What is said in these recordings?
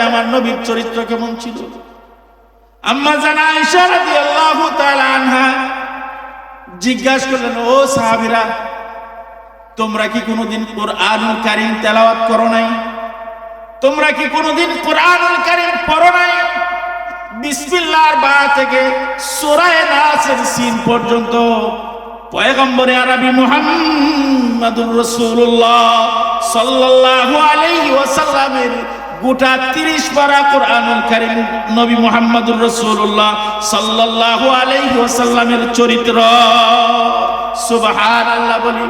আমার নবীর চরিত্র কেমন ছিল। আম্মা জান আয়েশা রাদিয়াল্লাহু তাআলা আনহা জিজ্ঞাসা করলেন, ও সাহাবীরা, তোমরা কি কোনোদিন কোরআনুল কারীম তেলাওয়াত করো নাই? তোমরা কি কোনোদিন কোরআনুল কারীম পড়ো নাই? বিসমিল্লাহর বা থেকে সূরা নাসের সিন পর্যন্ত পয়গম্বরে আরবি মুহাম্মাদুর রাসূলুল্লাহ সাল্লাল্লাহু আলাইহি ওয়াসাল্লামের গোটা 30 পারা কোরআনুল কারীম নবী মুহাম্মাদুর রাসূলুল্লাহ সাল্লাল্লাহু আলাইহি ওয়াসাল্লামের চরিত্র। সুবহানাল্লাহ বলি।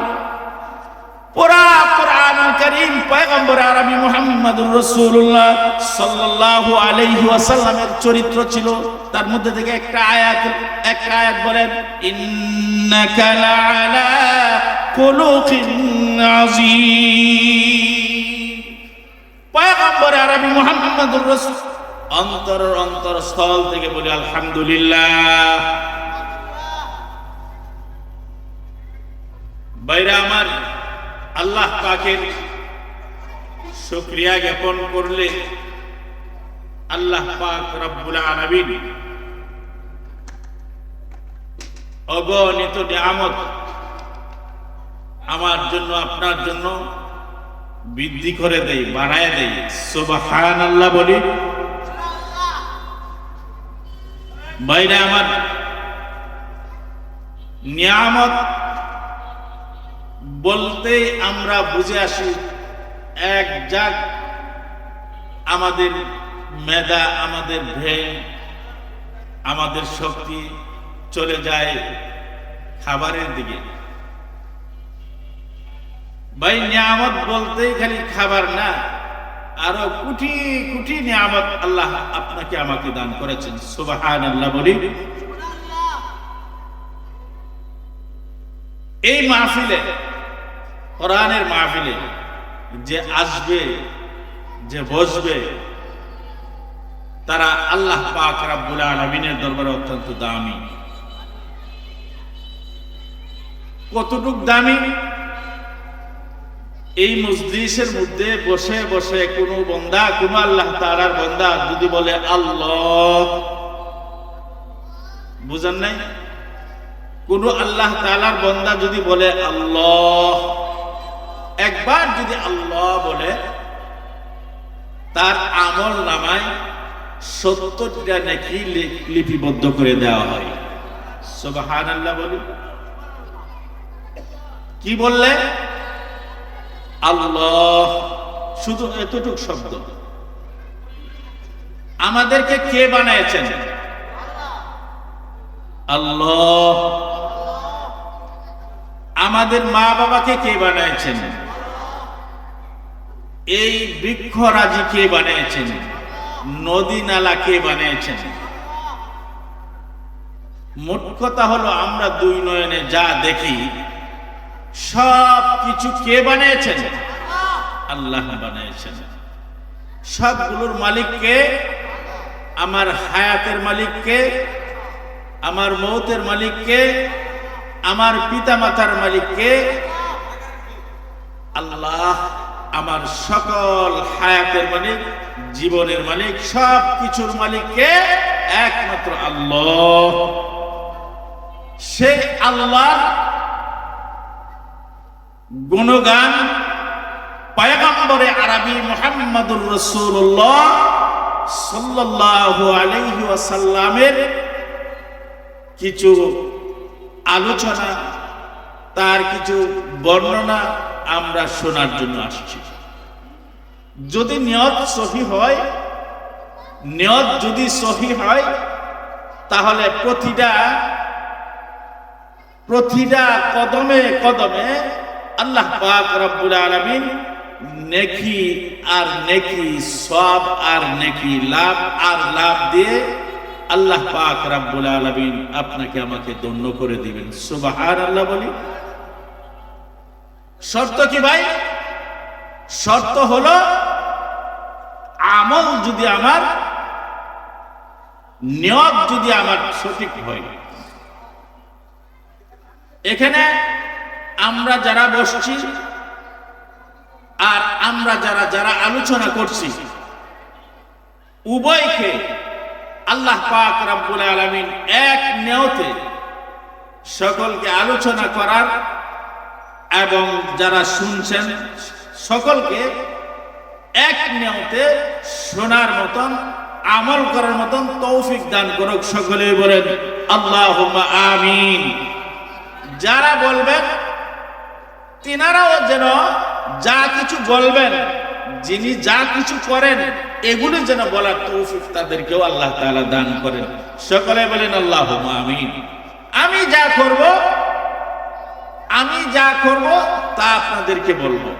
পুরা কোরআনুল কারীম পয়গম্বর আরবি মুহাম্মাদুর রাসূলুল্লাহ সাল্লাল্লাহু আলাইহি ওয়াসাল্লামের চরিত্র ছিল। তার মধ্যে থেকে একটা আয়াত বলেন, ইন্নাকা লাআলা খুলুকিন আযীম। পয়গম্বর আরবি মুহাম্মাদুর রাসূল অন্তরস্থল থেকে বলি আলহামদুলিল্লাহ। বাইরে আমার, আল্লাহ পাকের শুকরিয়া জ্ঞাপন করলে আল্লাহ পাক রব্বুল আলামিন অগণিত নিয়ামত আমার জন্য, আপনার জন্য বৃদ্ধি করে দেয়, বাড়ায় দেয়। সুবহানাল্লাহ বলি। বাইরে আমার, নিয়ামত বলতে আমরা বুঝে আসি এক জাগ আমাদের মেধা, আমাদের ব্রেন, আমাদের শক্তি চলে যায় খাবারের দিকে। ভাই, নিয়ামত বলতেই খালি খাবার না, আরো কোটি কোটি নিয়ামত আল্লাহ আপনাকে আমাকে দান করেছেন। সুবহানাল্লাহ বলি। এই মাহফিলে, কোরআনের মাহফিলে যে আসবে, যে বসবে, তারা আল্লাহ পাক রব্বুল আলামিনের দরবারে অত্যন্ত দামি। কতটুক দামি? এই মজলিসের মধ্যে বসে বসে কোন বান্দা, কোন আল্লাহ তাআলার বান্দা যদি বলে আল্লাহ, বুঝেন নাই? কোন আল্লাহ তাআলার বান্দা যদি বলে আল্লাহ, একবার যদি আল্লাহ বলে, তার আমল নামায় 70টা নেকি লিপিবদ্ধ করে দেওয়া হয়। সুবহানাল্লাহ বলি। কি বললে? আল্লাহ, শুধু এতটুক শব্দ। আমাদেরকে কে বানিয়েছেন? আল্লাহ। আমাদের মা বাবাকে কে বানিয়েছেন? এই বৃক্ষরাজি কে বানিয়েছেন? নদী নালা কে বানিয়েছেন? মোট কথা হলো, আমরা দুই নয়নে যা দেখি সব কিছু কে বানিয়েছেন? আল্লাহ বানিয়েছেন। সবগুলোর মালিক কে? আমার হায়াতের মালিক কে? আমার মৌতের মালিক কে? আমার পিতা মাতার মালিক কে? আল্লাহ। আমার সকল হায়াতের মালিক, জীবনের মালিক, সব কিছুর মালিক কে? একমাত্র আল্লাহ। সেই আল্লাহর গুণগান পয়গম্বরে আরবি মুহাম্মাদুর রাসূলুল্লাহ সাল্লাল্লাহু আলাইহি ওয়াসাল্লামের কিছু আলোচনা, তার কিছু বর্ণনা আমরা শোনার জন্য আসছি। যদি নিয়ত সহি হয়, নিয়ত যদি সহি হয়, তাহলে প্রতিটা কদমে কদমে আল্লাহ পাক রব্বুল আলামিন নেকি আর নেকি, সওয়াব আর নেকি, লাভ আর লাভ দিয়ে আল্লাহ পাক রব্বুল আলামিন আপনাকে আমাকে ধন্য করে দিবেন। সুবহানাল্লাহ বলি। শর্ত কি ভাই? শর্ত হলো, আমল যদি আমার, নিয়ত যদি আমার সঠিক হয়। এখানে আমরা যারা বসছি আর আমরা যারা আলোচনা করছি, উভয়কে আল্লাহ পাক রব্বুল আলামিন এক নিয়তে সকলকে আলোচনা করার এবং যারা শুনছেন সকলকে এক নিয়তে শোনার মতন আমল করার মতন তৌফিক দান করুক। সকলেই বলেন আল্লাহুম্মা আমিন। যারা বলবেন তিনারাও যেন যা কিছু বলবেন, যিনি যা কিছু করেন এগুলি যেন বলার তৌফিক তাদেরকেও আল্লাহ তাআলা দান করেন। সকলে বলেন আল্লাহুম্মা আমিন। আমি যা করব তা আপনাদেরকে বলবো।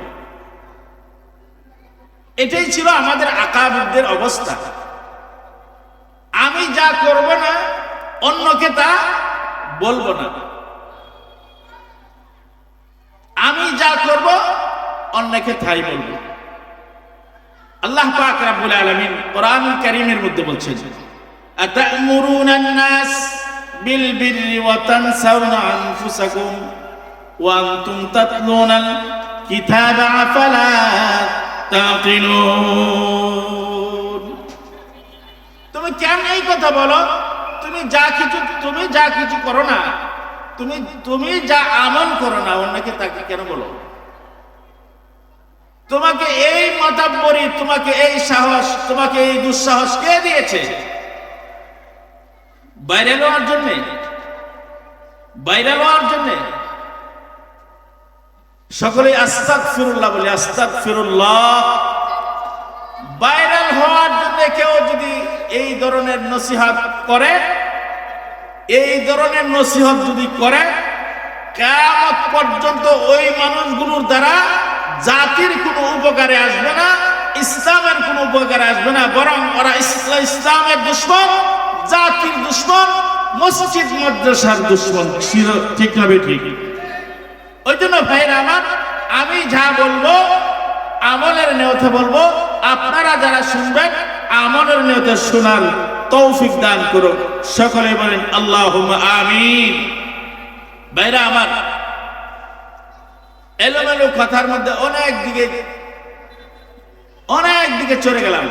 এটাই ছিল আমাদের আকাবিরদের অবস্থা। আমি যা করব না অন্যকে তা বলবো না, আমি যা করব অন্যকে তাই বলবো। আল্লাহ পাক রব্বুল আলামিন কোরআনুল কারীমের মধ্যে বলছেন, আতা'মুরুনান নাস বিল বিররি ওয়া তানসাউনা আনফুসাকুম ওয়া আনতুম তাতলুনাল কিতাবা আফালা তাকিলুন। তুমি কেন এই কথা বলো? তুমি যা কিছু করো না, তুমি যা আমল করো না, অন্যকে তাকে কেন বলো? তোমাকে এই মাতাব্বরি, তোমাকে এই সাহস, তোমাকে এই দুঃসাহস কে দিয়েছে? ভাইরাল হওয়ার জন্যে সকলে আস্তাগফিরুল্লাহ বলে, আস্তাগফিরুল্লাহ। ভাইরাল হওয়ার জন্য কেউ যদি এই ধরনের নসিহত করে, কিয়ামত পর্যন্ত ওই মানুষগুলোর দ্বারা জাতির কোনো উপকারে আসবে না, ইসলামের কোনো উপকারে আসবে না, বরং ওরা ইসলামের দুশমন, জাতির দুশমন, মসজিদ মাদ্রাসার দুশমন। ঠিক না ঠিক? ওই জন্য ভাইরা আমার, আমি যা বলবো আমলের নিয়তে বলবো, আপনারা যারা শুনবেন আমলের নিয়তে শোনার তৌফিক দান করুন। সকলে বলেন আল্লাহুম্মা আমিন। ভাইরা আমার, এলোমেলো কথার মধ্যে অনেক দিকে চলে গেলাম।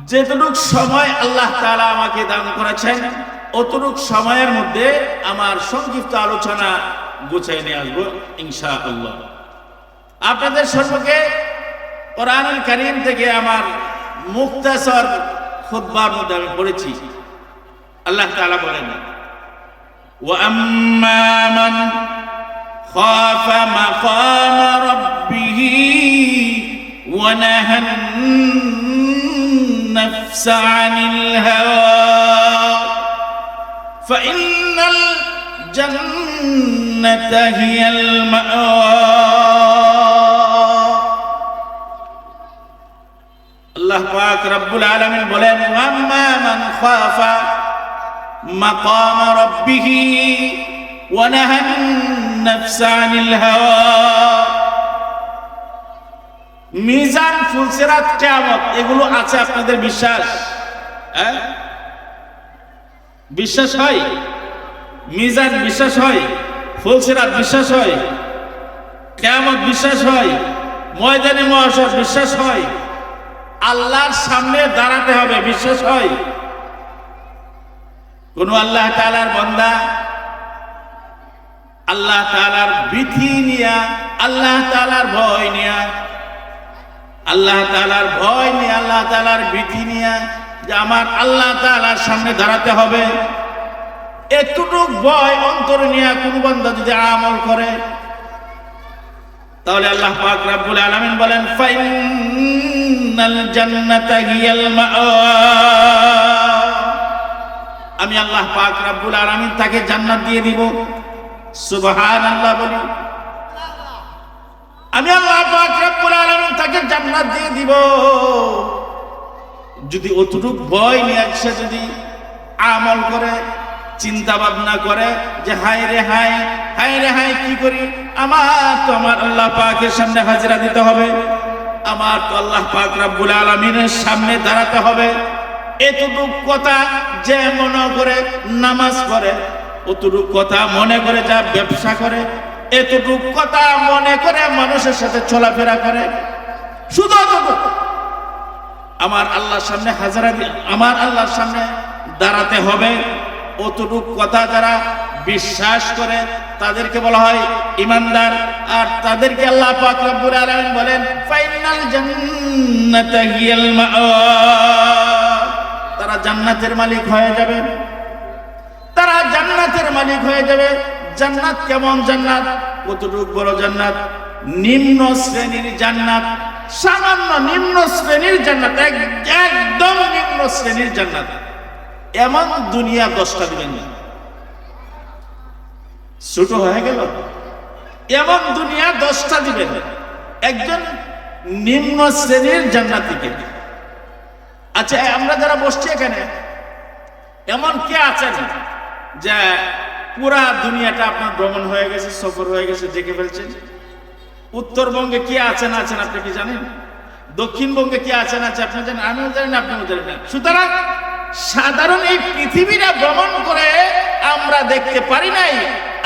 যেটুক সময় আল্লাহ তাআলা আমাকে দান করেছেন অতটুক সময়ের মধ্যে আমার সংক্ষিপ্ত আলোচনা গুছিয়ে নিয়ে আসবো ইনশাআল্লাহ। আপনাদের সম্মুখে কোরআনুল কারীম থেকে আমার মুখতাসর খুতবার মধ্যে আমি পড়েছি। আল্লাহ তাআলা বলেন, ওয়া আম্মা মান খাফা মাকামা রাব্বিহি ওয়া নাহান নাফসা আনিল হাওয়া ফাইন্নাল জান্নাতা হিয়াল মাওয়া। আল্লাহ পাক রব্বুল আলামিন বলেন, ওয়া আম্মা মান খাফা মাকাম রাব্বিহি ওয়া নাহান নাফসা আনিল হাওয়া। মিজান, ফুলসিরাত, কিয়ামত এগুলো আছে আপনাদের বিশ্বাস? বিশ্বাস হয়? মিজান বিশ্বাস হয়? ফুলসিরাত বিশ্বাস হয়? কিয়ামত বিশ্বাস হয়? ময়দানে মহাশর বিশ্বাস হয়? আল্লাহর সামনে দাঁড়াতে হবে বিশ্বাস হয়? কোন আল্লাহ তাআলার বান্দা আল্লাহ তাআলার ভীতি নিয়া, আল্লাহ তাআলার ভয় নিয়া, আল্লাহ তাআলার ভীতি নিয়া যে আমার আল্লাহ তাআলার সামনে দাঁড়াতে হবে, এতটুক ভয় অন্তরে নিয়ে কোন বান্দা যদি আমল করে, তাহলে আল্লাহ পাক রব্বুল আলামিন বলেন, ফাইন্নাল জান্নাতা হিয়াল মাওয়া। আমি আল্লাহ পাক রব্বুল আলামিন তাকে জান্নাত দিয়ে দিব। সুবহানাল্লাহ বলি। আমি আল্লাহ পাক রব্বুল আলামিন তাকে জান্নাত দিয়ে দিব যদি অতটুক ভয় নিয়ে সে যদি আমল করে, চিন্তা ভাবনা করে যে হায় রে হায় কি করি, আমার তো আমার আল্লাহ পাকের সামনে হাজিরা দিতে হবে, আমার তো আল্লাহ পাক রব্বুল আলামিনের সামনে দাঁড়াতে হবে। এতটুক কথা যে মনে করে নামাজ করে, অতটুক কথা মনে করে যা ব্যবসা করে, এতটুক কথা মনে করে মানুষের সাথে চলাফেরা করে, শুধু অতটুকু। আমার আল্লাহর সামনে আমার আল্লাহর সামনে দাঁড়াতে হবে, অতটুক কথা যারা বিশ্বাস করে তাদেরকে বলা হয় ইমানদার। আর তাদেরকে আল্লাহ পাক রব্বুল আলামিন বলেন ফাইনাল জান্নাতা হিয়াল মাআওয়া, তারা জান্নাতের মালিক হয়ে যাবে, তারা জান্নাতের মালিক হয়ে যাবে। জান্নাত কেমন জান্নাত? কতটুক বড় জান্নাত? নিম্ন শ্রেণীর জান্নাত, সামান্য নিম্ন শ্রেণীর জান্নাত, একদম নিম্ন শ্রেণীর জান্নাত। এমন দুনিয়া 10টা দিবেন না, ছোট হয়ে গেল। এমন দুনিয়া 10টা দিবেন একজন নিম্ন শ্রেণীর জান্নাতীকে। আচ্ছা, আমরা যারা বসছি এখানে, এমন কে আছেন যে পুরা দুনিয়াটা আপনার ভ্রমণ হয়ে গেছে, সফর হয়ে গেছে, দেখে ফেলছেন? উত্তরবঙ্গে কি আছেন আপনি কি জানেন? দক্ষিণবঙ্গে কি আছেন আপনি জানেন? আমিও জানি না, আপনিও জানেন না। সুতরাং সাধারণ এই পৃথিবীটা ভ্রমণ করে আমরা দেখতে পারি নাই।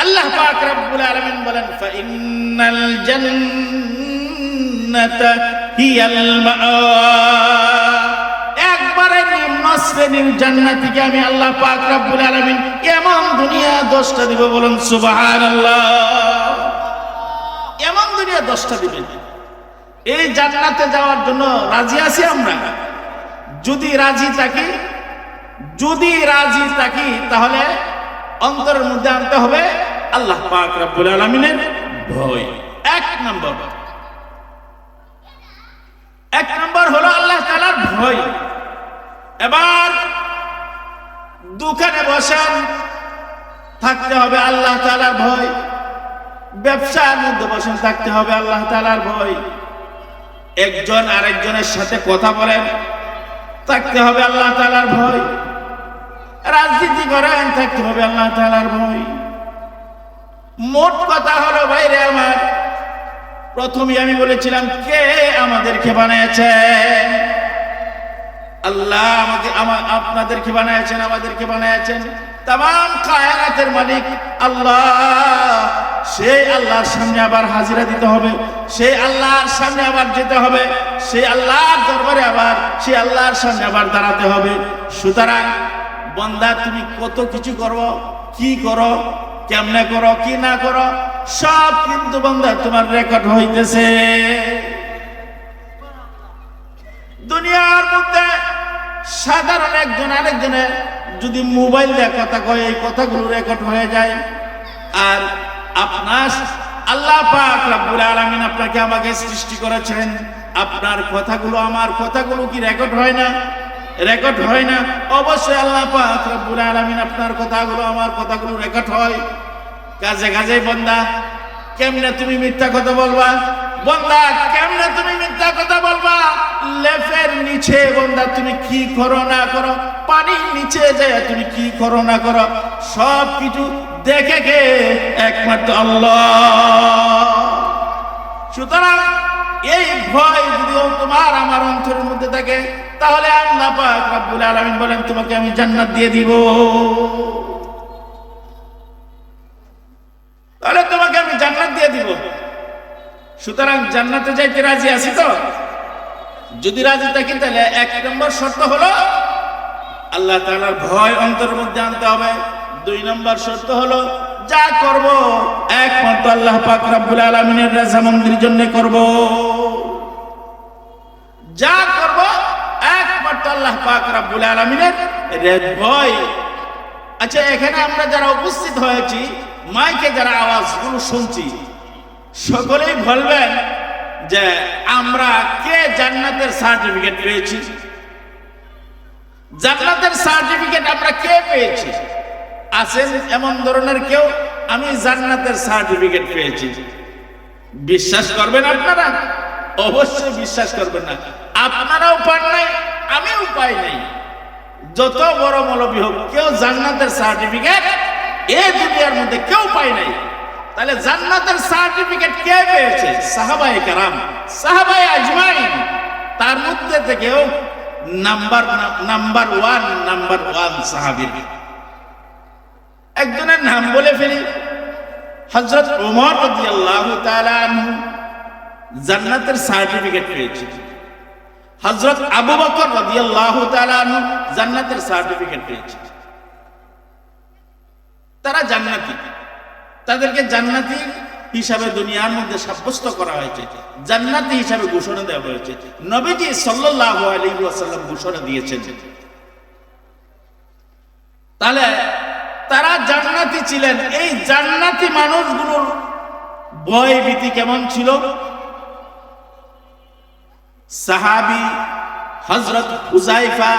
আল্লাহ পাক রব্বুল আলামিন বলেন ফাইনাল জান্নাতা হিয়াল মাআওয়া, একবারে নিম্ন শ্রেণীর জান্নাতীকে আমি আল্লাহ পাক রব্বুল আলামিন এমন দুনিয়া 10টা দিব, বলুন সুবহানাল্লাহ। এমন দুনিয়া 10টা দিবেন। এই জান্নাতে যাওয়ার জন্য রাজি আছি আমরা? যদি রাজি থাকি তাহলে অন্তরের মধ্যে আনতে হবে আল্লাহ পাক রব্বুল আলামিনের ভয়। এক নম্বর হলো আল্লাহ তাআলার ভয়। এবার দোকানে বসেন, থাকতে হবে আল্লাহ তাআলার ভয়। ব্যবসার মধ্যে বসেন, থাকতে হবে আল্লাহ তাআলার ভয়। একজন আরেকজনের সাথে কথা বলেন, থাকতে হবে আল্লাহ তাআলার ভয়। রাজনীতি করেন, থাকতে হবে আল্লাহ তাআলার ভয়। মোট কথা হলো ভাইরে আমার, প্রথমে আমি বলেছিলাম কে আমাদেরকে বানিয়েছেন? আল্লাহ আপনাদেরকে বানিয়েছেন, আমাদেরকে বানিয়েছেন। তামাম কায়নাতের মালিক আল্লাহ। সেই আল্লাহর সামনে আবার হাজিরা দিতে হবে, সেই আল্লাহর সামনে আবার যেতে হবে, সেই আল্লাহর দরবারে আবার সেই আল্লাহর সামনে আবার দাঁড়াতে হবে। সুতরাং বান্দা, তুমি কত কিছু করো, কি করো, কেমনে করো, কি না করো, সব কিন্তু বান্দা তোমার রেকর্ড হইতেছে। দুনিয়ার মধ্যে সাধারণ একজন আরেকজনের যদি মোবাইল দিয়ে কথা কয়, এই কথাগুলো রেকর্ড হয়ে যায়। আর আপনার আল্লাহ পাক রব্বুল আলামিন আপনাকে আমাকে সৃষ্টি করেছেন, আপনার কথাগুলো আমার কথাগুলো কি রেকর্ড হয় না? রেকর্ড হয় না? অবশ্যই আল্লাহ পাক রব্বুল আলামিন আপনার কথাগুলো আমার কথাগুলো রেকর্ড হয়। কাজে কাজে বান্দা, কেমনে তুমি মিথ্যা কথা বলবা? বান্দা, কেমনে তুমি মিথ্যা কথা বলবা? লেফের নিচে বান্দা তুমি কি করো না করো, পানির নিচে যায় তুমি কি করো না করো, সব কিছু দেখে কে? একমাত্র আল্লাহ। সুতরাং এই ভয় যদি তোমার আমার অন্তরের মধ্যে থাকে, তাহলে আল্লাহ পাক রব্বুল আলামিন বলেন তোমাকে আমি জান্নাত দিয়ে দিব। তাহলে তোমাকে আমি জান্নাত দিয়ে দিব। সুতরাং জান্নাতে যাইতে রাজি আছি তো? যদি রাজি থাকি তাহলে 1 নম্বর শর্ত হলো আল্লাহ তাআলার ভয় অন্তরের মধ্যে আনতে হবে। 2 নম্বর শর্ত হলো যা করব একমাত্র আল্লাহ পাক রব্বুল আলামিনের রাজামন্দির জন্য করব। যা করব একমাত্র আল্লাহ পাক রব্বুল আলামিনের ভয়। আচ্ছা, এখানে আমরা যারা উপস্থিত হয়েছি, মাইকে যারা আওয়াজগুলো শুনছি, সকলেই বলবেন যে আমরা কে জান্নাতের সার্টিফিকেট পেয়েছি? জান্নাতের সার্টিফিকেট আমরা কে পেয়েছি? আছেন এমন ধরনের কেউ? আমি জান্নাতের সার্টিফিকেট পেয়েছি। বিশ্বাস করবেন আপনারা? অবশ্যই বিশ্বাস করবেন না। আপনারাও পান নাই, আমিও পাই নাই। যত বড় মৌলবী হোক, কেউ জান্নাতের সার্টিফিকেট এই দুনিয়ার মধ্যে কেউ পাই নাই। তাহলে জান্নাতের সার্টিফিকেট কে পেয়েছে? সাহাবায়ে কেরাম, সাহাবায়ে আজমাইন। তার মধ্যে থেকেও নাম্বার ওয়ান সাহাবী। একজনের নাম বলে ফেলি, হযরত ওমর রাদিয়াল্লাহু তাআলা আনহু। জান্নাতের সার্টিফিকেট পেয়েছে। হযরত আবু বকর রাদিয়াল্লাহু তাআলা আনহু জান্নাতের সার্টিফিকেট পেয়েছে। তারা জান্নাতি, তাদেরকে জান্নাতি হিসাবে দুনিয়ার মধ্যে সাব্যস্ত করা হয়েছে, জান্নাতি হিসাবে ঘোষণা দেওয়া হয়েছে। নবীজি সাল্লাল্লাহু আলাইহি ওয়াসাল্লাম ঘোষণা দিয়েছেন। তাহলে তারা জান্নাতি ছিলেন। এই জান্নাতি মানুষগুলোর ভয় ভীতি কেমন ছিল? সাহাবী হযরত হুযায়ফা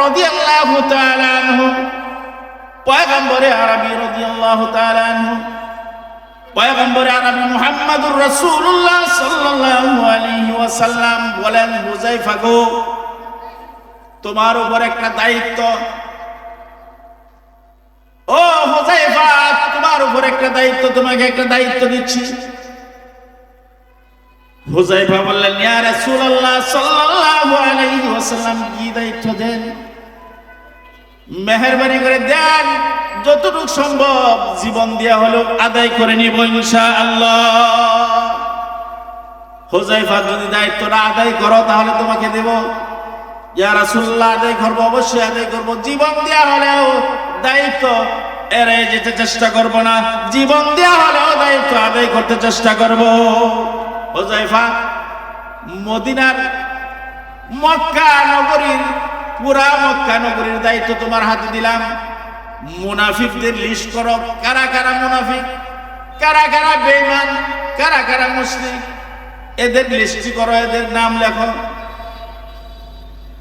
রাদিয়াল্লাহু তাআলা আনহু, পয়গম্বরে আরবী রাদিয়াল্লাহু তাআলা আনহু, পয়গম্বরে আরবী মুহাম্মদুর রাসূলুল্লাহ সাল্লাল্লাহু আলাইহি ওয়াসাল্লাম বলেন, হুযায়ফা গো, তোমার উপর একটা দায়িত্ব। ও হুযায়ফা, তোমার উপর একটা দায়িত্ব, তোমাকে একটা দায়িত্ব দিচ্ছি। হুযায়ফা বললেন, ইয়া রাসূলুল্লাহ সাল্লাল্লাহু আলাইহি ওয়াসাল্লাম, কি দায়িত্ব দেন? মেহেরবানি করে দেন, যতটুকু সম্ভব জীবন দেয়া হলো আদায় করে নিব ইনশাআল্লাহ। হুযায়ফা, যদি দায়িত্বটা আদায় করো তাহলে তোমাকে দেব। ইয়া রাসূলুল্লাহ, আদায় করব, অবশ্যই আদায় করব, জীবন দেয়া হলেও দায়িত্ব এড়িয়ে যেতে চেষ্টা করব না, জীবন দেয়া হলেও দায়িত্ব আদায় করতে চেষ্টা করব। হুযায়ফা, মদিনার মক্কা নগরীর, পুরা মক্কা নগরীর দায়িত্ব তোমার হাতে দিলাম। মুনাফিকদের লিস্ট করো, কারা কারা মুনাফিক, কারা কারা বেঈমান, কারা কারা মুশরিক, এদের লিস্ট করো, এদের নাম লেখো,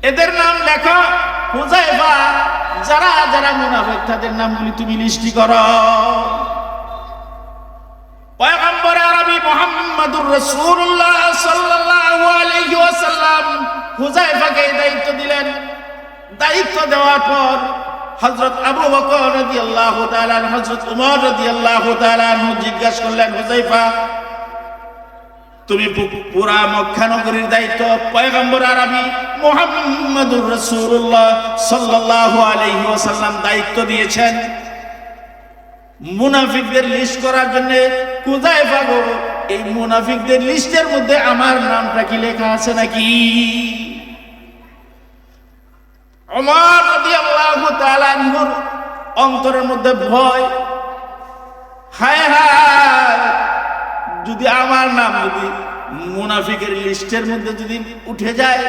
এদের নাম লেখো। হুযায়ফা, যারা যারা মুনাফিক তাদের নামগুলি তুমি লিস্ট করো। পয়গম্বর আরবী মুহাম্মদুর রাসূলুল্লাহ সাল্লাল্লাহু আলাইহি ওয়াসাল্লাম হুযায়ফাকে দায়িত্ব দিলেন। দায়িত্ব দেওয়ার পর হযরত আবু বকর রাদিয়াল্লাহু তাআলা, হযরত উমর রাদিয়াল্লাহু তাআলা জিজ্ঞাসা করলেন, হুযায়ফা, তুমি পুরা মক্কা নগরীর দায়িত্ব পয়গম্বর আরবী মুহাম্মদুর রাসূলুল্লাহ সাল্লাল্লাহু আলাইহি ওয়াসাল্লাম দায়িত্ব দিয়েছেন মুনাফিকদের লিস্ট করার জন্য। হুযায়ফা গো, এই মুনাফিকদের লিস্টের মধ্যে আমার নামটা কি লেখা আছে নাকি? ওমর রাদিয়াল্লাহু তাআলা আনহুর অন্তরের মধ্যে ভয়, হায় হায়, যদি আমার নাম যদি মুনাফিকের লিস্টের মধ্যে যদি উঠে যায়,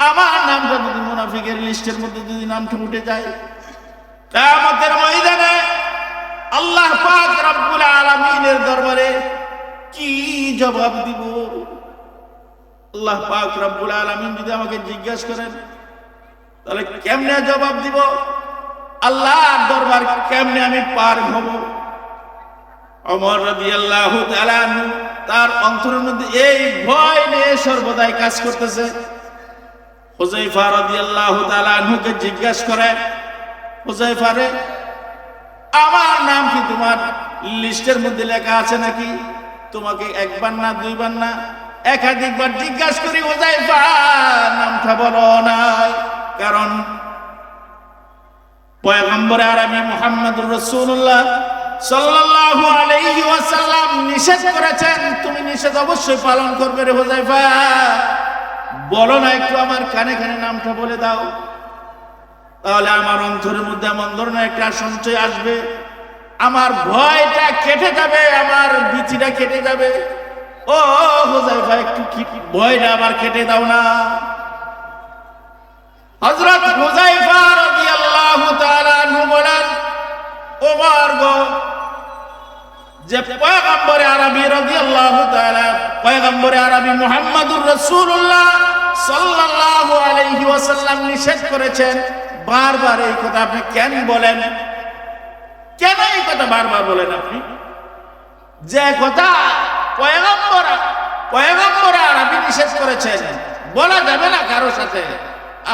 আমার নামটা যদি মুনাফিকের লিস্টের মধ্যে যদি নামটা উঠে যায়, কিয়ামতের ময়দানে আল্লাহ পাক রব্বুল আলামিনের দরবারে কি জবাব দিব? আল্লাহ পাক রব্বুল আলামিন যদি আমাকে জিজ্ঞাসা করেন তাহলে কেমনে জবাব দিব? আল্লাহর দরবার কেমনে আমি পার হব? ওমর রাদিয়াল্লাহু তাআলা আনহু তার অন্তরের মধ্যে এই ভয় নিয়ে সর্বদাই কাজ করতেছে। হুযায়ফা রাদিয়াল্লাহু তাআলা আনহুকে জিজ্ঞাসা করে, হুযায়ফা রে, আমার নাম কি তোমার লিস্টের মধ্যে লেখা আছে নাকি? তোমাকে একবার না দুইবার না একাধিকবার জিজ্ঞাসা করি, হুযায়ফা নামটা বলো না। কারণ পয়গম্বর আরবী মুহাম্মদুর রাসূলুল্লাহ সাল্লাল্লাহু আলাইহি ওয়াসাল্লাম নিষেধ করেছেন, তুমি নিষেধ অবশ্যই পালন করবে রে হুযায়ফা। বলো না, একটু আমার কানে কানে নামটা বলে দাও, তাহলে আমার অন্তরের মধ্যে এমন ধরনের একটা সঞ্চয় আসবে, আমার ভয়টা কেটে যাবে, আমার ভীতিটা কেটে যাবে। ও হুযায়ফা, একটু ভয়টা আবার কেটে দাও না। হযরত হুযায়ফা রাদিয়াল্লাহু তাআলা আনহু বলেন, ওমর গো, যে পয়গম্বর আরবী রাদিয়াল্লাহু তাআলা, পয়গম্বর আরবী মুহাম্মদুর রাসূলুল্লাহ সাল্লাল্লাহু আলাইহি ওয়াসাল্লাম নিষেধ করেছেন, বারবার এই কথা আপনি কেন বলেন? কেন এই কথা বারবার বলেন আপনি? যে কথা পয়গম্বর আরবী নিষেধ করেছেন, বলা যাবে না কারোর সাথে,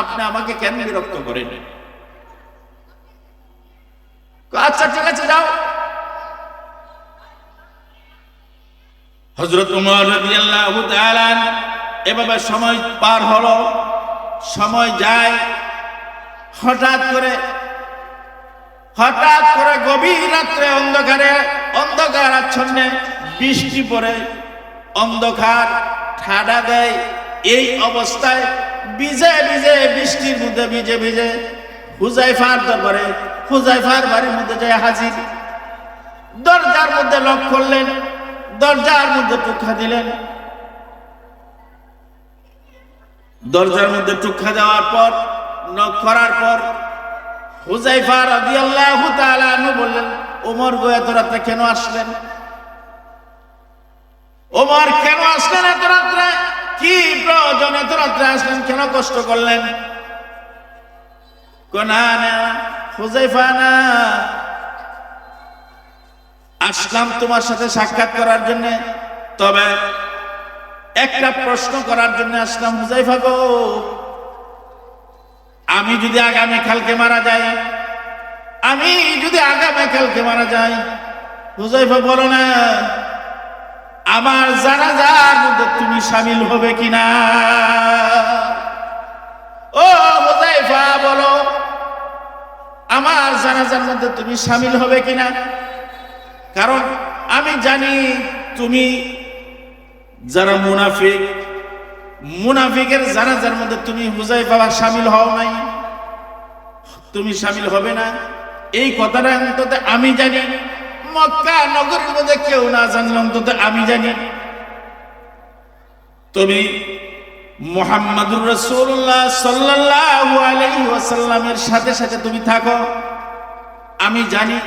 আপনি আমাকে কেন বিরক্ত করেন? আচ্ছা ঠিক আছে, যাও। হযরত উমর রাদিয়াল্লাহু তাআলা এভাবে সময় পার হলো, সময় যায়, হঠাৎ করে হঠাৎ করে গভীর রাত্রে অন্ধকারে, অন্ধকার আচ্ছন্নে বৃষ্টি পড়ে, অন্ধকার ঠাডা দেয়। এই অবস্থায় ভিজে ভিজে, বৃষ্টির মধ্যে ভিজে ভিজে হুযায়ফার দরবারে, হুযায়ফার বাড়ির মধ্যে যায় হাজির। দরজার মধ্যে লক করলেন, দরজার মধ্যে টুকা দিলেন। দরজার মধ্যে টুকা দেওয়ার পর, নক করার পর হুযায়ফা রাদিয়াল্লাহু তাআলা আনহু বললেন, ওমর গো এত রাতে কেন আসলেন? ওমর কেন আসলেন এত রাত্রে? কি প্রয়োজন এত রাত্রে আসলেন? কেন কষ্ট করলেন? না না হুযায়ফা, না, আসলাম তোমার সাথে সাক্ষাৎ করার জন্য, তবে একটা প্রশ্ন করার জন্য আসলাম। হুযায়ফা গো, আমি যদি আগামী কালকে মারা যাই, আমি যদি আগামী কালকে মারা যাই, হুযায়ফা বলো না, আমার জানাজার মধ্যে তুমি শামিল হবে কিনা? ও হুযায়ফা বলো, আমার জানাজার মধ্যে তুমি শামিল হবে কিনা? কারণ আমি জানি তুমি যারা মুনাফিক, মুনাফিকের জানাজার মধ্যে তুমি হুযায়ফা শামিল হও নাই, তুমি শামিল হবে না, এই কথাটা অন্তত আমি জানি। মক্কা নগরের মধ্যে কেউ না জানলে অন্তত আমি জানি। তুমি মুহাম্মাদুর রাসূলুল্লাহ সাল্লাল্লাহু আলাইহি ওয়াসাল্লামের সাথে সাথে তুমি থাকো। আমি জানি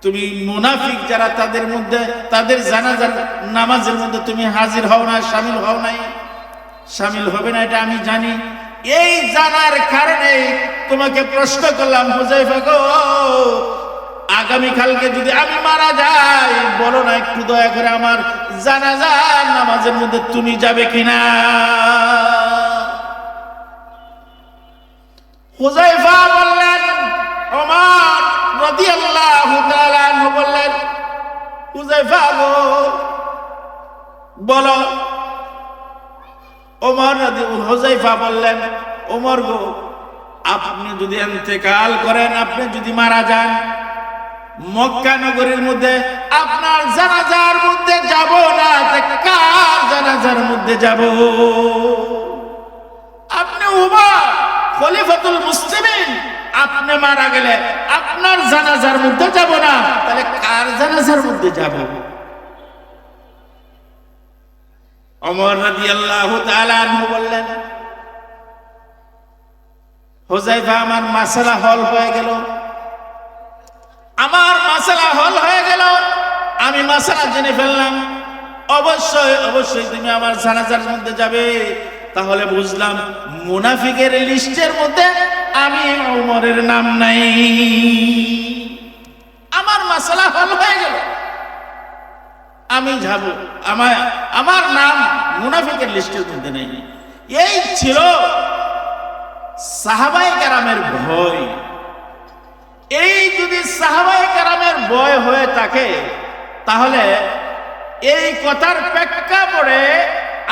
তুমি মুনাফিক যারা, তাদের মধ্যে, তাদের জানাজার নামাজের মধ্যে তুমি হাজির হও না, শামিল হও নাই, শামিল হবে না, এটা আমি জানি। এই জানার কারণে তোমাকে প্রশ্ন করলাম, হুযায়ফা গো, আগামীকালকে যদি আমি মারা যাই, বলো না একটু দয়া করে আমার জানাজার নামাজের মধ্যে তুমি যাবে কিনা? হুযায়ফা বললেন, ওমর রাদিয়াল্লাহু তাআলা আনহু বললেন, হুযায়ফা গো বলো। হুযায়ফা বললেন, ওমর গো, আপনি যদি ইন্তেকাল করেন, আপনি যদি মারা যান, মক্কা নগরীর মধ্যে আপনার জানাজার মধ্যে যাব না, কার জানাজার মধ্যে যাব? আপনি ওমর খলিফাতুল মুসলিমিন, আপনি মারা গেলে আপনার জানাজার মধ্যে যাব না, তাহলে কার জানাজার মধ্যে যাব? ওমর রাদিয়াল্লাহু তাআলা আনহু বললেন, হুযায়ফা, আমার মাসআলা হল হয়ে গেল, আমার মাসআলা হল হয়ে গেল, আমি মাসআলা জেনে ফেললাম। অবশ্যই অবশ্যই তুমি আমার জানাজার মধ্যে যাবে। তাহলে বুঝলাম মুনাফিকের লিস্টের মধ্যে আমি ওমরের নাম নাই। আমার মাসআলা হল হয়ে গেল, আমি যাব, আমার নাম মুনাফিকের লিস্টের মধ্যে নেই। এই ছিল সাহাবায়ে কেরামের ভয়। এই যদি সাহাবায়ে কেরামের ভয় হয়ে থাকে, তাহলে এই কথার প্রেক্ষাপটে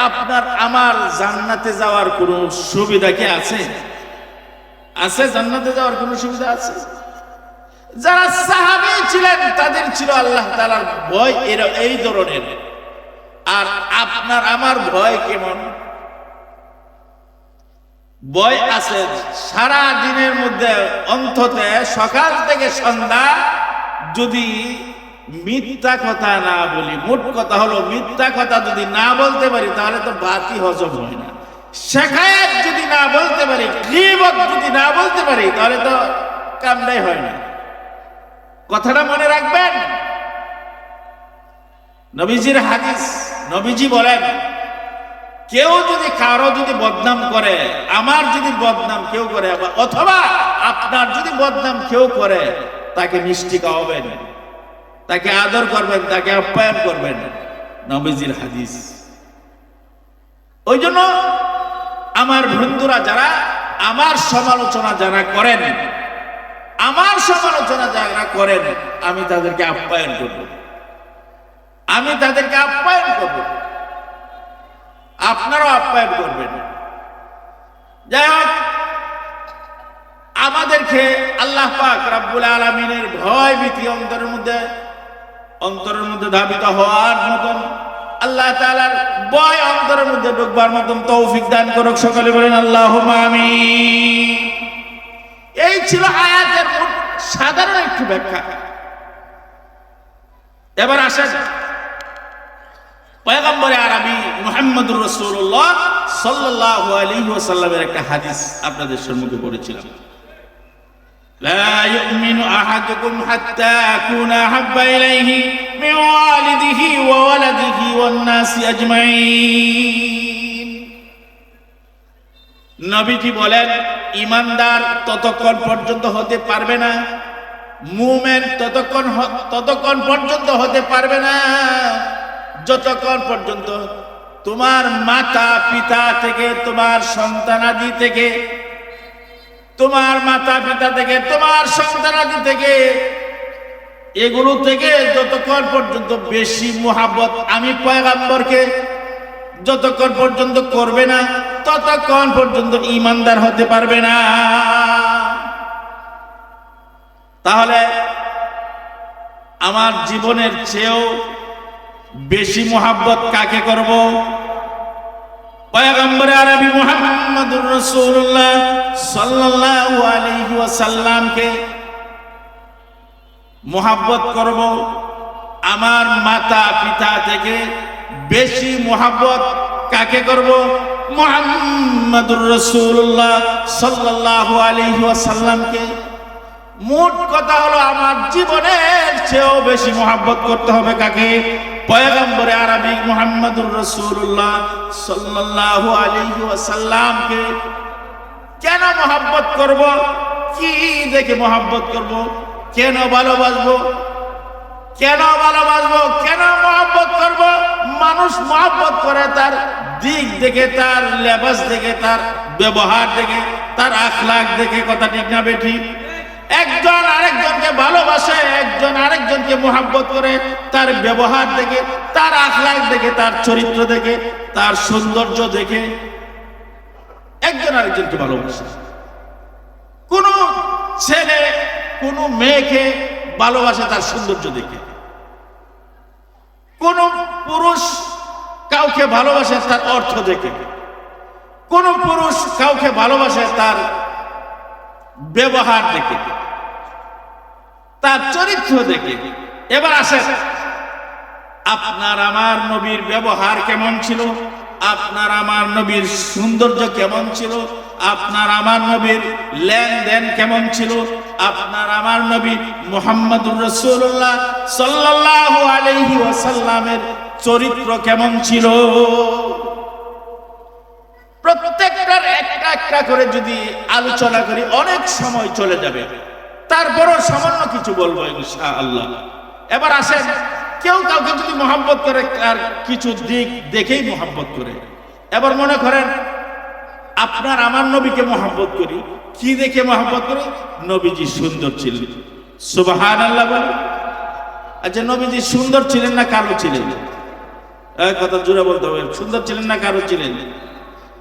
আপনার আমার জান্নাতে যাওয়ার কোনো সুবিধা কি আছে? আছে? জান্নাতে যাওয়ার কোনো সুবিধা আছে? যারা সাহাবী ছিলেন তাদের ছিল আল্লাহ তাআলার ভয় এই ধরনের। আর আপনার আমার ভয় কেমন? ভয় আছে সারা দিনের মধ্যে অন্তত সকাল থেকে সন্ধ্যা যদি মিথ্যা কথা না বলি, মোট কথা হলো মিথ্যা কথা যদি না বলতে পারি, তাহলে তো বাতি হজম হয় না। শেখায়াত যদি না বলতে পারি, গীবত যদি না বলতে পারি, তাহলে তো কামটাই হয় না। কথাটা মনে রাখবেন। নবীজির হাদিস, নবীজি বলেন, কেউ যদি কারো যদি বদনাম করে, আমার যদি বদনাম কেউ করে, অথবা আপনার যদি বদনাম কেউ করে, তাকে মিষ্টি খাওয়াবেন, তাকে আদর করবেন, তাকে আপ্যায়ন করবেন। নবীজির হাদিস। ওই জন্য আমার বন্ধুরা যারা আমার সমালোচনা যারা করেন, আমার সমালোচনা যারা করেন, আমি তাদেরকে আপ্যায়ন করব, আমি তাদেরকে আপ্যায়ন করব, আপনারাও আপ্যায়ন করবেন। যাই হোক, আমাদেরকে আল্লাহ পাক রব্বুল আলামিনের ভয় ভীতি অন্তরের মধ্যে ধাবিত হওয়ার মতন, আল্লাহ তাআলার ভয় অন্তরের মধ্যে ঢুকবার মতন তৌফিক দান করুক। সকলে বলেন আল্লাহুম্মা আমিন। এই ছিল আয়াতের সাধারণ একটু ব্যাখ্যা। এবার আসেন পয়গম্বরে আরবি মুহাম্মদুর রাসূলুল্লাহ সাল্লাল্লাহু আলাইহি ওয়াসাল্লামের একটা হাদিস আপনাদের সম্মুখে পড়েছিলাম। لا يؤمن أحدكم حتى أكون أحب إليه من والده وولده والناس أجمعين। নবীজি বলেন, ঈমানদার ততক্ষণ পর্যন্ত হতে পারবে না, মুমিন ততক্ষণ পর্যন্ত হতে পারবে না যতক্ষণ পর্যন্ত তোমার মাতা পিতা থেকে, তোমার সন্তানাদি থেকে, তোমার মাতা পিতা থেকে, তোমার সন্তানাদি থেকে, এগুলো থেকে যতক্ষণ পর্যন্ত বেশি মুহাব্বত আমি পয়গম্বরকে যতক্ষণ পর্যন্ত করবে না, ততক্ষণ পর্যন্ত ঈমানদার হতে পারবে না। তাহলে আমার জীবনের চেয়েও বেশি মুহাব্বত কাকে করব? পয়গম্বর আরবি মুহাম্মদুর রাসূলুল্লাহ সাল্লাল্লাহু আলাইহি ওয়াসাল্লামকে মুহাব্বত করব। আমার মাতা পিতা থেকে বেশি মুহাব্বত কাকে করব? মুহাম্মদুর রাসূলুল্লাহ সাল্লাল্লাহু আলাইহি ওয়াসাল্লামকে। মোট কথা হলো আমার জীবনের চেয়েও বেশি মুহাব্বত করতে হবে কাকে? পয়গম্বর আরবি মুহাম্মদুর রাসূলুল্লাহ সাল্লাল্লাহু আলাইহি ওয়াসাল্লামকে। কেন মুহাব্বত করব? কি দেখে মুহাব্বত করব? কেন ভালোবাসবো? কেন ভালোবাসবো? কেন মুহাব্বত করব? মানুষ মুহাব্বত করে তার দিক দেখে, তার লেবাস দেখে, তার ব্যবহার দেখে, তার আখলাক দেখে। কথা ঠিক না বেঠিক? একজন আরেকজনকে ভালোবাসে, একজন আরেকজনকে মুহাব্বত করে তার ব্যবহার দেখে, তার আখলাক দেখে, তার চরিত্র দেখে, তার সৌন্দর্য দেখে একজন আরেকজনকে ভালোবাসে। কোন ছেলে কোন মেয়েকে ভালোবাসে তার সৌন্দর্য দেখে, কোন পুরুষ কাউকে ভালোবাসে তার অর্থ দেখে, কোন পুরুষ কাউকে ভালোবাসে তার ব্যবহার দেখে, তার চরিত্র দেখে। এবার আসেন, আপনার আমার নবীর ব্যবহার কেমন ছিল? আপনার আমার নবীর সৌন্দর্য কেমন ছিল? আপনার আমার নবীর লেনদেন কেমন ছিল? আপনার আমার নবী মুহাম্মদুর রাসূলুল্লাহ সাল্লাল্লাহু আলাইহি ওয়াসাল্লামের চরিত্র কেমন ছিল? প্রত্যেকটার একটা একটা করে যদি আলোচনা করি অনেক সময় চলে যাবে, তারপরও সামান্য কিছু বলবো ইনশাআল্লাহ। এবার আসেন, কেউ কাউকে যদি মুহাব্বত করে তার কিছু দিক দেখেই মুহাব্বত করে। এবার মনে করেন আপনার আমার নবীকে মুহাব্বত করি, কি দেখে মুহাব্বত করি? নবীজি সুন্দর ছিলেন। সুবহানাল্লাহ বলে। আচ্ছা, নবীজি সুন্দর ছিলেন না কালো ছিলেন? কথা জোরে বলতে হবে। সুন্দর ছিলেন না কালো ছিলেন?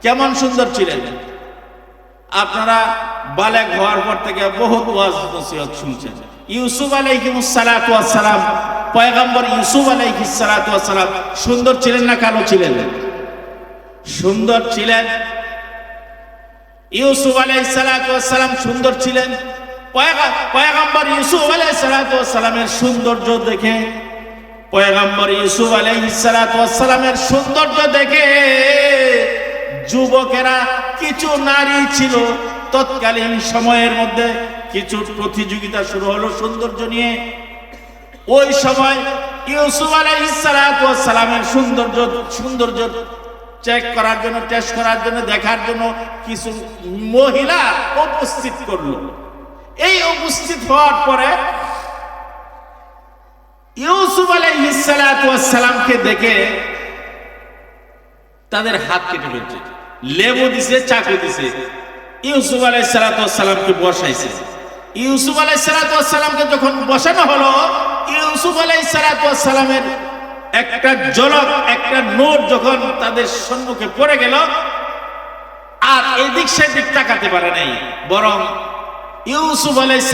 কেমন সুন্দর ছিলেন? আপনারা বালেগ হওয়ার পর থেকে বহুত ওয়াজ নসিহত শুনছেন। ইউসুফ আলাইহিস সালাতু ওয়াস সালাম, পয়গম্বর ইউসুফ আলাইহিস সালাতু ওয়াস সালাম সুন্দর ছিলেন না কালো ছিলেন? সুন্দর ছিলেন। ইউসুফ আলাইহিস সালাতু ওয়াস সালাম সুন্দর ছিলেন। পয়গম্বর ইউসুফ আলাইহিস সালাতু ওয়াস সালামের সৌন্দর্য দেখে, পয়গম্বর ইউসুফ আলাইহিস সালাতু ওয়াস সালামের সৌন্দর্য দেখে যুবকেরা, কিছু নারী ছিল তৎকালীন সময়ের মধ্যে, কিছু প্রতিযোগিতা শুরু হলো সৌন্দর্য নিয়ে। ওই সময় ইউসুফ আলাইহিস সালাতু ওয়াস সালামের সৌন্দর্য চেক করার জন্য, টেস্ট করার জন্য, দেখার জন্য কিছু মহিলা উপস্থিত করলো। এই উপস্থিত হওয়ার পরে ইউসুফ আলাইহিস সালাতু ওয়াস সালামকে দেখে তাদের হাত কেটে ফেলছে, লেবু দিছে, চাকু দিছে। ইউসুফ আলাইহিস সালাতু ওয়াস সালামকে বসাইছে। ইউসুফ আলাইহিস সালাতু ওয়াস সালামকে যখন বসানো হলো, ইউসুফ আলাইহিস সালাতু ওয়াস সালামের একটা ঝলক, একটা নূর যখন তাদের সম্মুখে পড়ে গেল, আর এদিক সেদিক তাকাতে পারে নাই, বরং ইউসুফ আলাইহিস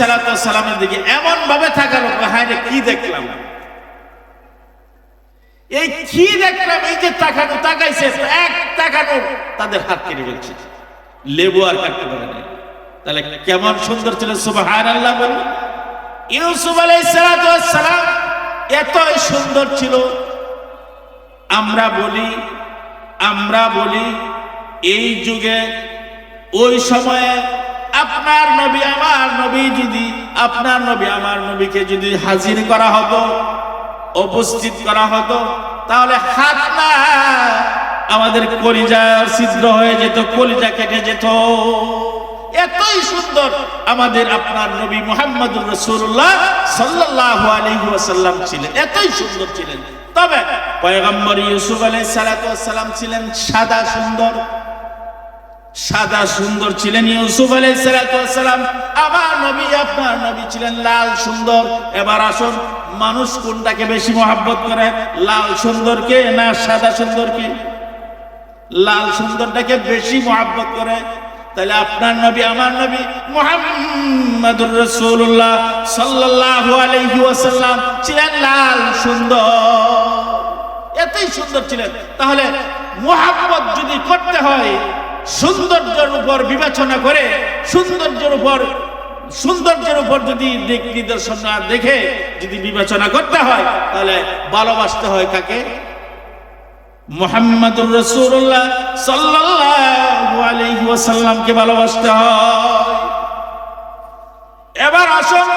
সালামের দিকে এমন ভাবে তাকালো, হায় রে কি দেখলাম, এই কি দেখলাম, এই যে তাকানো তাকাইছে, এক তাকানো তাদের হাত কেটে ফেলছে, লেবু আর কাটতে পারে না। তাহলে কেমন সুন্দর ছিল, সুবহানাল্লাহ বলি। ইউসুফ আলাইহিস সালাম এতই সুন্দর ছিল। আমরা বলি এই যুগে ওই সময়ে আপনার নবী আমার নবী যদি আপনার নবী আমার নবীকে যদি হাজির করা হতো, উপস্থিত করা হতো, তাহলে হাত না আমাদের কলিজা ছিদ্র হয়ে যেত, কলিজা কেটে যেত। এতই সুন্দর আমাদের আপনার নবী মুহাম্মদুর রাসূলুল্লাহ সাল্লাল্লাহু আলাইহি ওয়াসাল্লাম ছিলেন, এতই সুন্দর ছিলেন। তবে পয়গম্বর ইউসুফ আলাইহিস সালাম ছিলেন সাদা সুন্দর, সাদা সুন্দর ছিলেন ইউসুফ আলাইহিস সালাম। আমার নবী আপনার নবী ছিলেন লাল সুন্দর। এবার আসুন, মানুষ কোনটাকে বেশি মহব্বত করে, লাল সুন্দরকে না সাদা সুন্দরকে? লাল সুন্দরটাকে বেশি মহব্বত করে। তাহলে আপনার নবী আমার নবী মুহাম্মদুর রাসূলুল্লাহ সাল্লাল্লাহু আলাইহি ওয়াসাল্লাম ছিলেন লাল সুন্দর, এতই সুন্দর ছিলেন। তাহলে মুহাব্বত যদি করতে হয়, সৌন্দর্যের উপর বিবেচনা করে, সৌন্দর্যের উপর যদি দিক নিদর্শন না দেখে যদি বিবেচনা করতে হয়, তাহলে ভালোবাসতে হয় কাকে? মুহাম্মদুর রাসূলুল্লাহ সাল্লাল্লাহু আলাইহি ওয়াসাল্লামকে ভালোবাসতে হয়। এবার আসুন,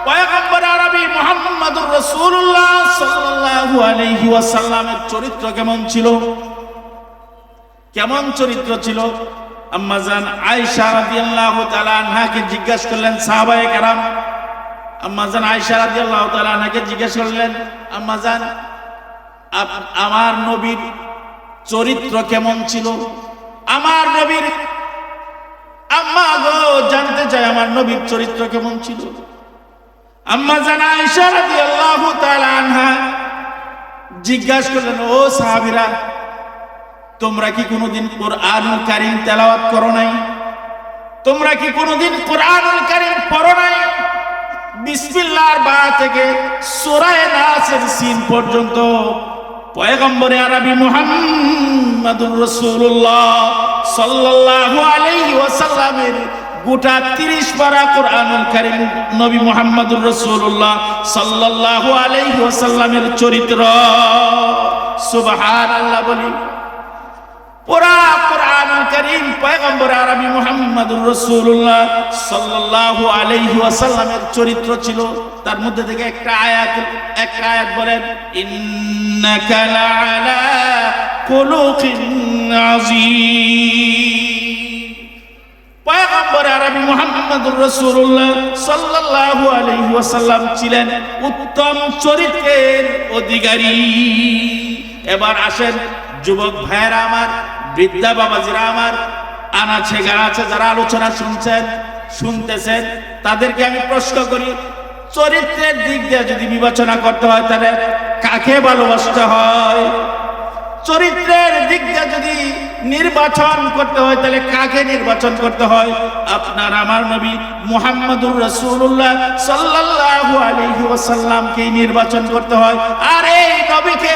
পয়গম্বর আরবি মুহাম্মদুর রাসূলুল্লাহ সাল্লাল্লাহু আলাইহি ওয়াসাল্লামের চরিত্র কেমন ছিল? কেমন চরিত্র ছিল? আম্মা জান আয়েশা রাদিয়াল্লাহু তাআলা আনহাকে জিজ্ঞাসা করলেন সাহাবায়ে কেরাম। আম্মা জান আয়েশা রাদিয়াল্লাহু তাআলা আনহাকে জিজ্ঞাসা করলেন, আম্মা জান আমার নবীর চরিত্র কেমন ছিল? আমার নবীর আম্মা গো জানতে চাই আমার নবীর চরিত্র কেমন ছিল। আম্মা জান আয়েশা রাদিয়াল্লাহু তাআলা আনহা জিজ্ঞাসা করলেন, ও সাহাবীরা, তোমরা কি কোনোদিন কোরআনুল কারীম তেলাওয়াত করো নাই? তোমরা কি কোনোদিন কোরআনুল কারীম পড়ো নাই? বিসমিল্লাহর বা থেকে সূরা নাসের সিন পর্যন্ত পয়গম্বর আরবি মুহাম্মদুর রাসূলুল্লাহ সাল্লাল্লাহু আলাইহি ওয়াসাল্লামের গোটা 30 পারা কোরআনুল কারীম নবী মুহাম্মদুর রাসূলুল্লাহ সাল্লাল্লাহু আলাইহি ওয়াসাল্লামের চরিত্র। সুবহানাল্লাহ বলি। পুরা কোরআনুল কারীম পয়গম্বর আরবি মুহাম্মদুর রাসূলুল্লাহ সাল্লাল্লাহু আলাইহি ওয়াসাল্লামের চরিত্র ছিল। তার মধ্যে থেকে একটা আয়াত বলেন, ইন্নাকা লাআলা খুলুকিন আযীম। পয়গম্বর আরবি মুহাম্মদুর রাসূলুল্লাহ সাল্লাল্লাহু আলাইহি ওয়াসাল্লাম ছিলেন উত্তম চরিত্রের অধিকারী। এবার আসেন যুবক ভাইয়েরা আমার, বৃদ্ধা বাবাজিরা আমার, আনাছে গানাছে যারা আলোচনা শুনতেছেন, তাদেরকে আমি প্রশ্ন করি, চরিত্রের দিক দিয়ে যদি বিবেচনা করতে হয় তাহলে কাকে ভালোবাসতে হয়? চরিত্রের দিক দিয়ে যদি নির্বাচন করতে হয় তাহলে কাকে নির্বাচন করতে হয়? আপনার আমার নবী মুহাম্মদুর রাসূলুল্লাহ সাল্লাল্লাহু আলাইহি ওয়াসাল্লামকে নির্বাচন করতে হয়। আর এই নবীকে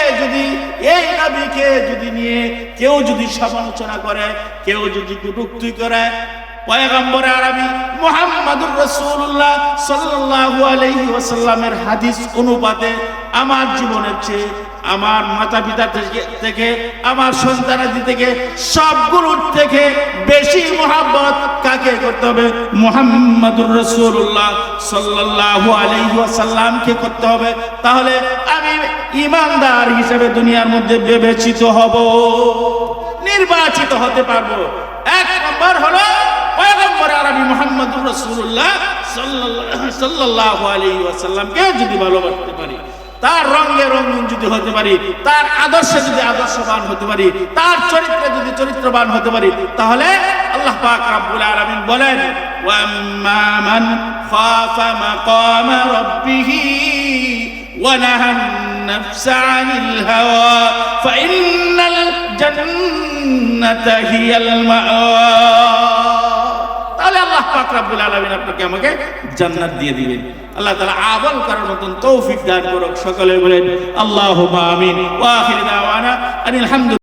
যদি নিয়ে কেউ যদি সমালোচনা করে, কেউ যদি কটূক্তি করে, পয়গম্বর আরবি মুহাম্মদুর রাসূলুল্লাহ সাল্লাল্লাহু আলাইহি ওয়াসাল্লামের হাদিস অনুপাতে আমার জীবনের চেয়ে, আমার মাতা পিতা থেকে, আমার সন্তানাদি থেকে, সবগুলোর থেকে বেশি মহব্বত কাকে করতে হবে? মুহাম্মদুর রাসূলুল্লাহ সাল্লাল্লাহু আলাইহি ওয়াসাল্লামকে করতে হবে। তাহলে আমি ঈমানদার হিসেবে দুনিয়ার মধ্যে বিবেচিত হব, নির্বাচিত হতে পারবো। এক নম্বর হলো পয়গম্বর আরবি মুহাম্মদুর রাসূলুল্লাহ সাল্লাল্লাহু আলাইহি ওয়াসাল্লামকে যদি ভালোবাসতে পারি, তার রঙে রঙিন যদি হতে পারি, তার আদর্শে যদি আদর্শবান হতে পারি, তার চরিত্রে যদি চরিত্রবান হতে পারি, তাহলে আল্লাহ পাক রব্বুল আলামিন বলেন, ওয়াম্মা মান খাফা মাকামা রাব্বিহি ওয়া নাহান নাফসা আনিল হাওয়া ফাইন্নাল জান্নাতা হিয়াল মাওয়া। তাহলে আল্লাহ পাক রব্বুল আলামিন আপনাকে আমাকে জান্নাত দিয়ে দিবেন। আল্লাহ তাআলা আমল করার মতন তৌফিক দান করুক। সকলে বলেন আল্লাহুম্মা আমিন। ওয়া আখিরু দাওয়ানা আনিল হামদুলিল্লাহ।